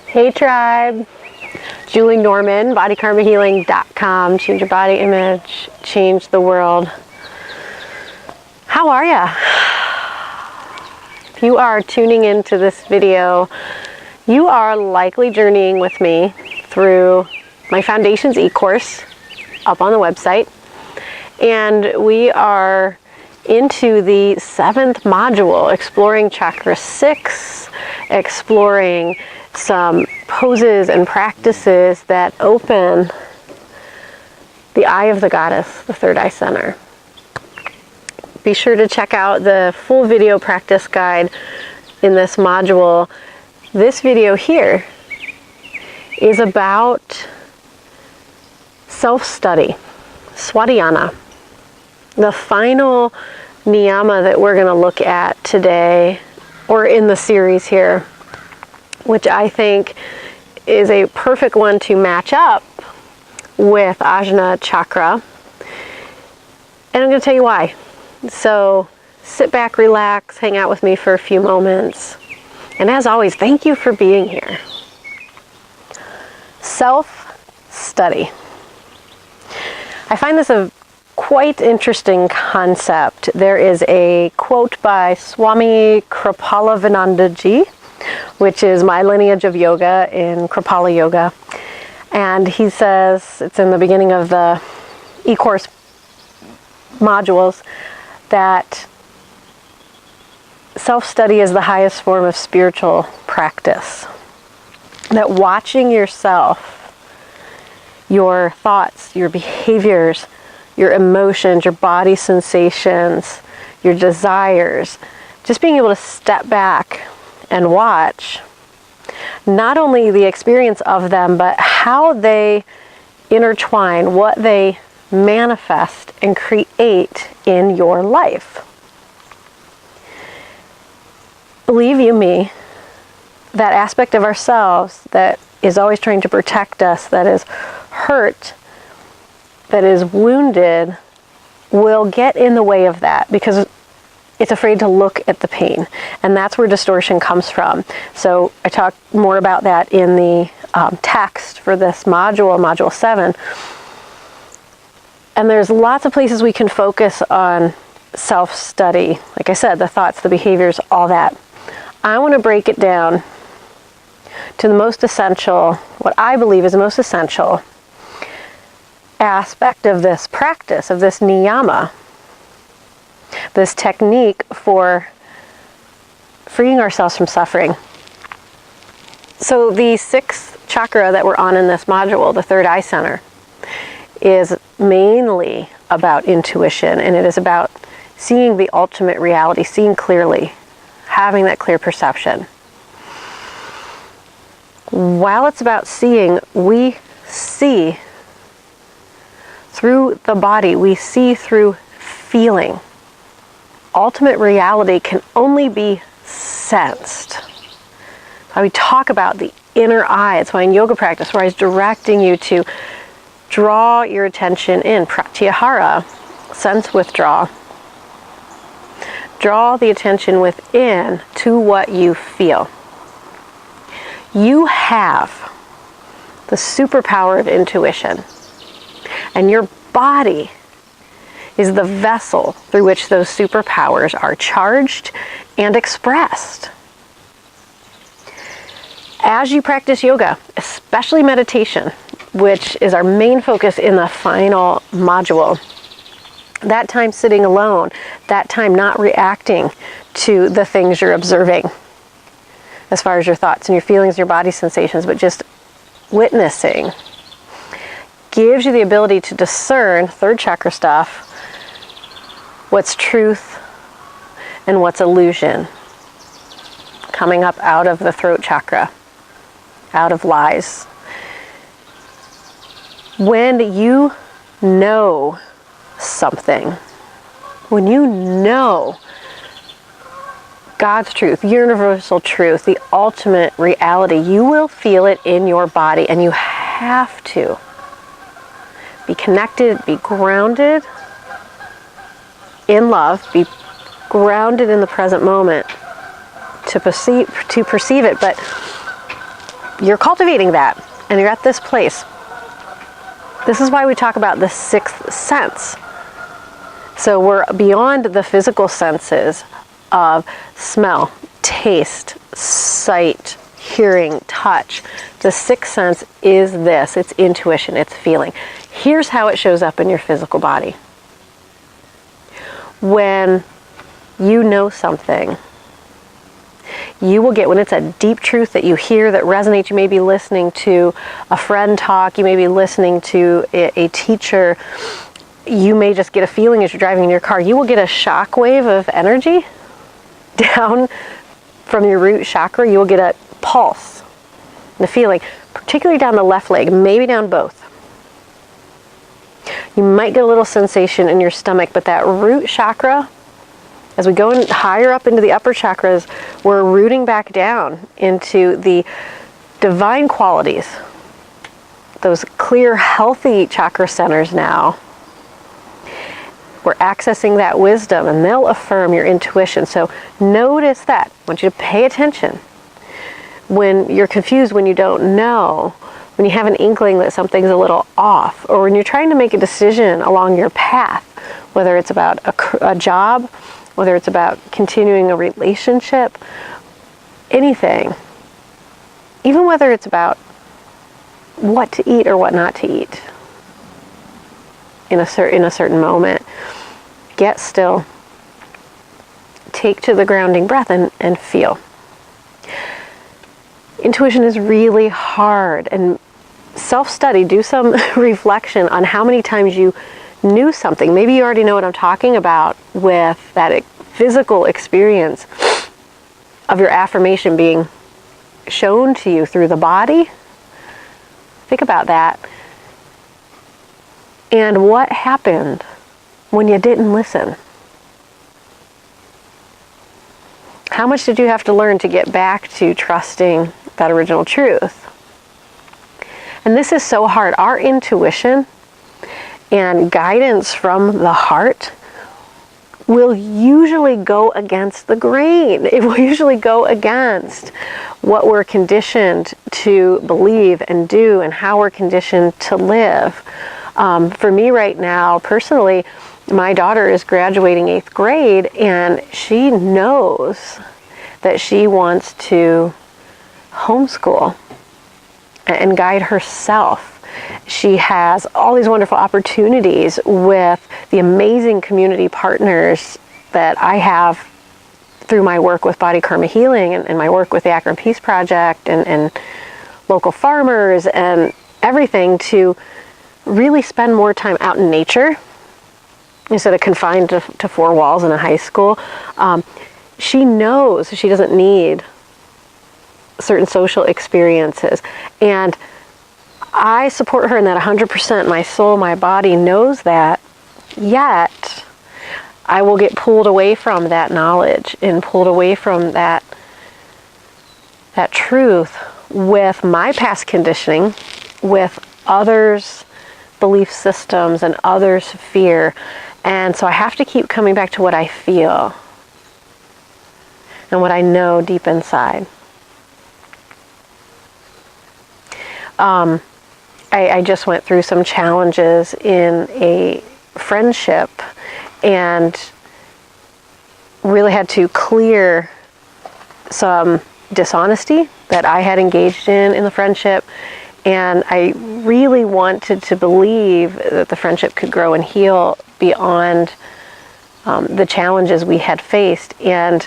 Hey tribe, Julie Norman, bodykarmahealing.com. Change your body image, change the world. How are ya? If you are tuning into this video, you are likely journeying with me through my Foundations eCourse up on the website. And we are into the 7th module, exploring Chakra 6, exploring some poses and practices that open the eye of the goddess, the third eye center. Be sure to check out the full video practice guide in this module. This video here is about self-study, Swadhyana. The final Niyama that we're going to look at today, or in the series here, which I think is a perfect one to match up with Ajna Chakra. And I'm going to tell you why. So sit back, relax, hang out with me for a few moments. And as always, thank you for being here. Self-study. I find this a quite interesting concept. There is a quote by Swami Kripalavinandaji, which is my lineage of yoga in Kripala Yoga. And he says, it's in the beginning of the eCourse modules, that self-study is the highest form of spiritual practice. That watching yourself, your thoughts, your behaviors, your emotions, your body sensations, your desires, just being able to step back and watch not only the experience of them, but how they intertwine, what they manifest and create in your life. Believe you me, that aspect of ourselves that is always trying to protect us, that is hurt, that is wounded, will get in the way of that because it's afraid to look at the pain. And that's where distortion comes from. So I talk more about that in the text for this module, module 7. And there's lots of places we can focus on self-study. Like I said, the thoughts, the behaviors, all that. I want to break it down to the most essential, what I believe is the most essential aspect of this practice, of this niyama, this technique for freeing ourselves from suffering. So the 6th chakra that we're on in this module, the third eye center, is mainly about intuition, and it is about seeing the ultimate reality, seeing clearly, having that clear perception. While it's about seeing, we see through the body, we see through feeling. Ultimate reality can only be sensed. Why we talk about the inner eye. It's why in yoga practice, where I was directing you to draw your attention in, pratyahara, sense withdraw. Draw the attention within to what you feel. You have the superpower of intuition. And your body is the vessel through which those superpowers are charged and expressed. As you practice yoga, especially meditation, which is our main focus in the final module, that time sitting alone, that time not reacting to the things you're observing, as far as your thoughts and your feelings, your body sensations, but just witnessing, gives you the ability to discern third chakra stuff, what's truth and what's illusion, coming up out of the throat chakra, out of lies. When you know something, when you know God's truth, universal truth, the ultimate reality, you will feel it in your body, and you have to be connected, be grounded in love, be grounded in the present moment to perceive it. But you're cultivating that, and you're at this place. This is why we talk about the sixth sense. So we're beyond the physical senses of smell, taste, sight, hearing, touch. The sixth sense is this. It's intuition. It's feeling. Here's how it shows up in your physical body. When you know something, you will get, when it's a deep truth that you hear that resonates, you may be listening to a friend talk, you may be listening to a teacher, you may just get a feeling as you're driving in your car, you will get a shock wave of energy down from your root chakra. You will get a pulse, the feeling, particularly down the left leg, maybe down both. You might get a little sensation in your stomach, but that root chakra, as we go in higher up into the upper chakras, we're rooting back down into the divine qualities, those clear, healthy chakra centers now. We're accessing that wisdom, and they'll affirm your intuition. So notice that. I want you to pay attention. When you're confused, when you don't know, when you have an inkling that something's a little off, or when you're trying to make a decision along your path, whether it's about a job, whether it's about continuing a relationship, anything, even whether it's about what to eat or what not to eat in a certain moment, get still, take to the grounding breath and feel. Intuition is really hard, and self-study, do some reflection on how many times you knew something. Maybe you already know what I'm talking about with that physical experience of your affirmation being shown to you through the body. Think about that. And what happened when you didn't listen? How much did you have to learn to get back to trusting that original truth? And this is so hard. Our intuition and guidance from the heart will usually go against the grain. It will usually go against what we're conditioned to believe and do and how we're conditioned to live. For me right now, personally, my daughter is graduating 8th grade, and she knows that she wants to homeschool and guide herself. She has all these wonderful opportunities with the amazing community partners that I have through my work with Body Karma Healing and my work with the Akron Peace Project and local farmers and everything, to really spend more time out in nature instead of confined to 4 walls in a high school. She knows she doesn't need certain social experiences, and I support her in that 100%. My soul, my body knows that, yet I will get pulled away from that knowledge and pulled away from that truth with my past conditioning, with others' belief systems and others' fear. And so I have to keep coming back to what I feel and what I know deep inside. I just went through some challenges in a friendship and really had to clear some dishonesty that I had engaged in the friendship. And I really wanted to believe that the friendship could grow and heal beyond the challenges we had faced. And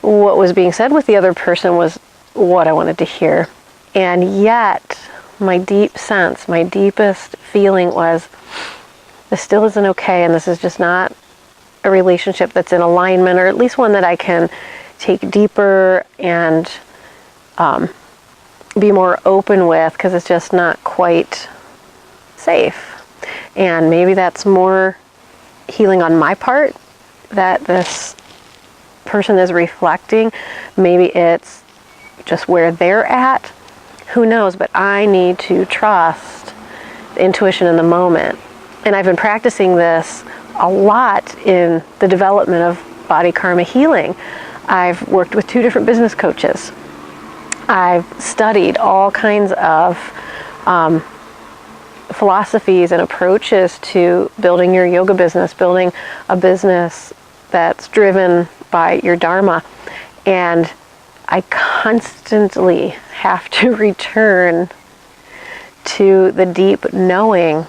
what was being said with the other person was what I wanted to hear. And yet, my deep sense, my deepest feeling was, this still isn't okay, and this is just not a relationship that's in alignment, or at least one that I can take deeper and be more open with, because it's just not quite safe. And maybe that's more healing on my part that this person is reflecting. Maybe it's just where they're at. Who knows? But I need to trust the intuition in the moment. And I've been practicing this a lot in the development of Body Karma Healing. I've worked with 2 different business coaches. I've studied all kinds of philosophies and approaches to building your yoga business, building a business that's driven by your Dharma. And I constantly have to return to the deep knowing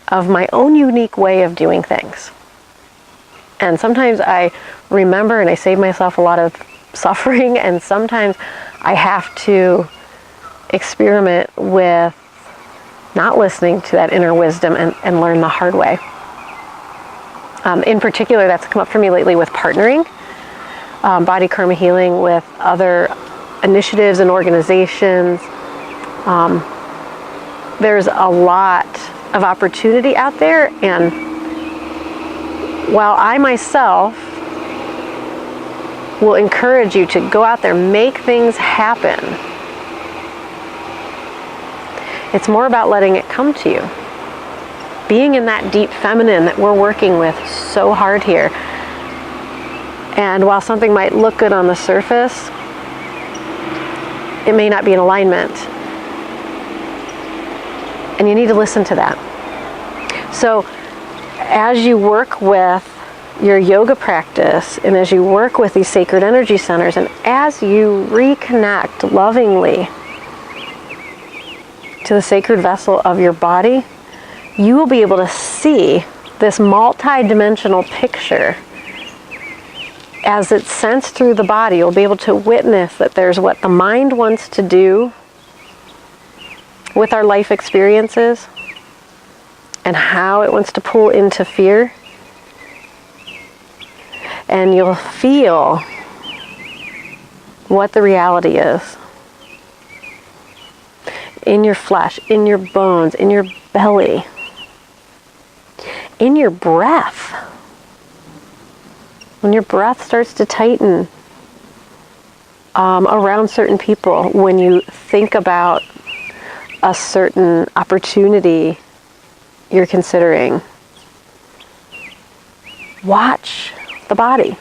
of my own unique way of doing things. And sometimes I remember and I save myself a lot of suffering, and sometimes I have to experiment with not listening to that inner wisdom and learn the hard way. In particular, that's come up for me lately with partnering, body karma healing with other initiatives and organizations. There's a lot of opportunity out there, and while I myself will encourage you to go out there, make things happen, it's more about letting it come to you. Being in that deep feminine that we're working with so hard here. And while something might look good on the surface, it may not be in alignment. And you need to listen to that. So as you work with your yoga practice, and as you work with these sacred energy centers, and as you reconnect lovingly to the sacred vessel of your body, you will be able to see this multi-dimensional picture as it's sensed through the body. You'll be able to witness that there's what the mind wants to do with our life experiences and how it wants to pull into fear. And you'll feel what the reality is. In your flesh, in your bones, in your belly, in your breath. When your breath starts to tighten around certain people, when you think about a certain opportunity you're considering, watch the body.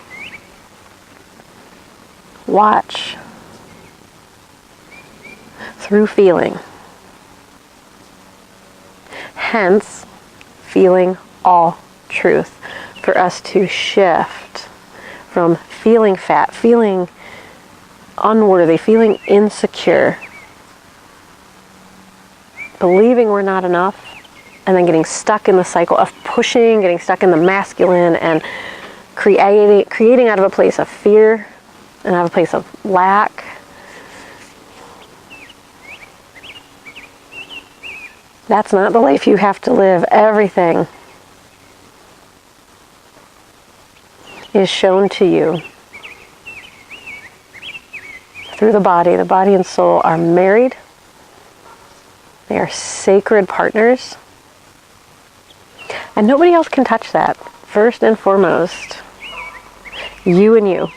Watch through feeling. Hence, feeling all truth. For us to shift from feeling fat, feeling unworthy, feeling insecure, believing we're not enough, and then getting stuck in the cycle of pushing, getting stuck in the masculine, and creating out of a place of fear and out of a place of lack. That's not the life you have to live. Everything is shown to you through the body. The body and soul are married. They are sacred partners. And nobody else can touch that. First and foremost, you and you.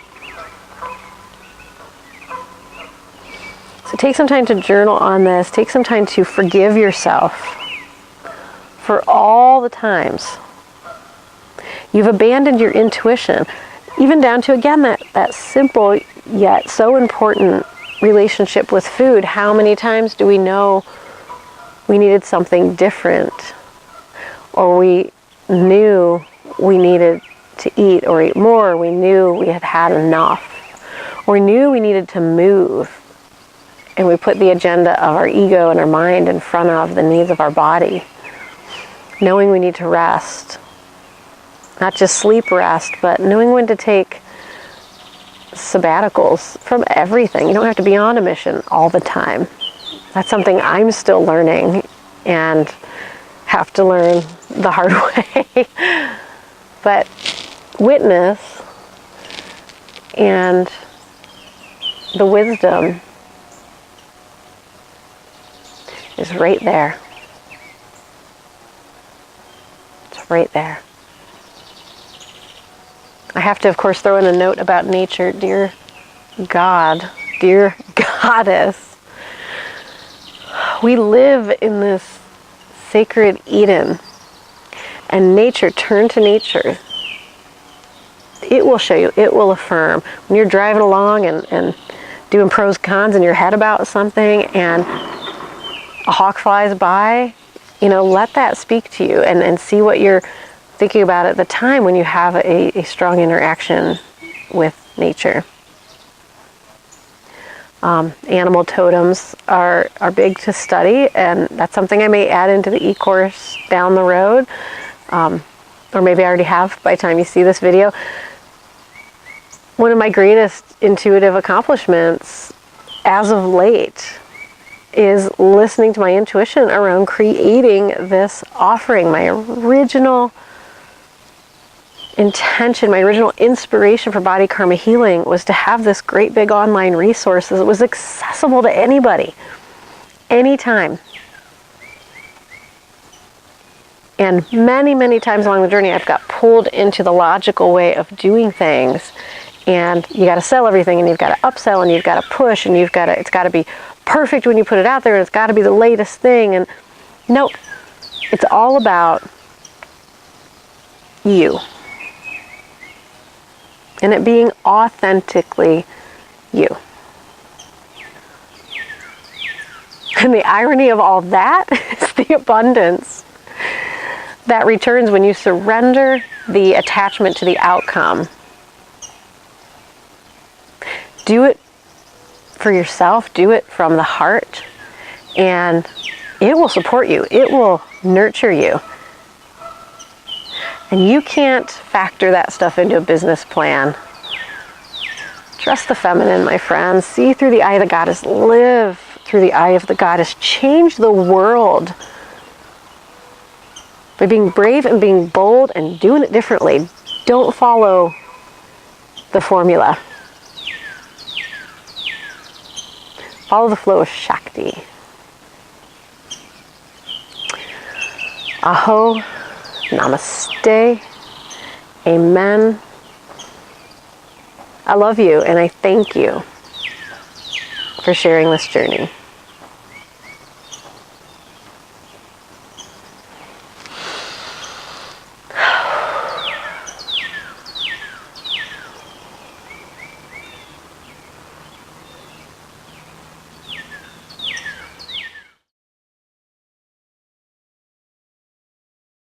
So take some time to journal on this. Take some time to forgive yourself for all the times you've abandoned your intuition, even down to, again, that simple yet so important relationship with food. How many times do we know we needed something different, or we knew we needed to eat or eat more, we knew we had had enough, or we knew we needed to move, and we put the agenda of our ego and our mind in front of the needs of our body, knowing we need to rest. Not just sleep rest, but knowing when to take sabbaticals from everything. You don't have to be on a mission all the time. That's something I'm still learning and have to learn the hard way. But witness and the wisdom is right there. It's right there. I have to, of course, throw in a note about nature. Dear God, dear Goddess, we live in this sacred Eden, and nature, turn to nature. It will show you, it will affirm. When you're driving along and doing pros cons in your head about something and a hawk flies by, let that speak to you and see what you're thinking about at the time when you have a strong interaction with nature. Animal totems are big to study, and that's something I may add into the eCourse down the road, or maybe I already have by the time you see this video. One of my greatest intuitive accomplishments as of late is listening to my intuition around creating this offering. My original intention, my original inspiration for body karma healing was to have this great big online resource that was accessible to anybody, anytime. And many, many times along the journey, I've got pulled into the logical way of doing things. And you got to sell everything, and you've got to upsell, and you've got to push, and it's got to be perfect when you put it out there, and it's got to be the latest thing. And nope, it's all about you. And it being authentically you. And the irony of all that is the abundance that returns when you surrender the attachment to the outcome. Do it for yourself, do it from the heart, and it will support you. It will nurture you. And you can't factor that stuff into a business plan. Trust the feminine, my friends. See through the eye of the goddess. Live through the eye of the goddess. Change the world by being brave and being bold and doing it differently. Don't follow the formula. Follow the flow of Shakti. Aho. Namaste. Amen. I love you, and I thank you for sharing this journey.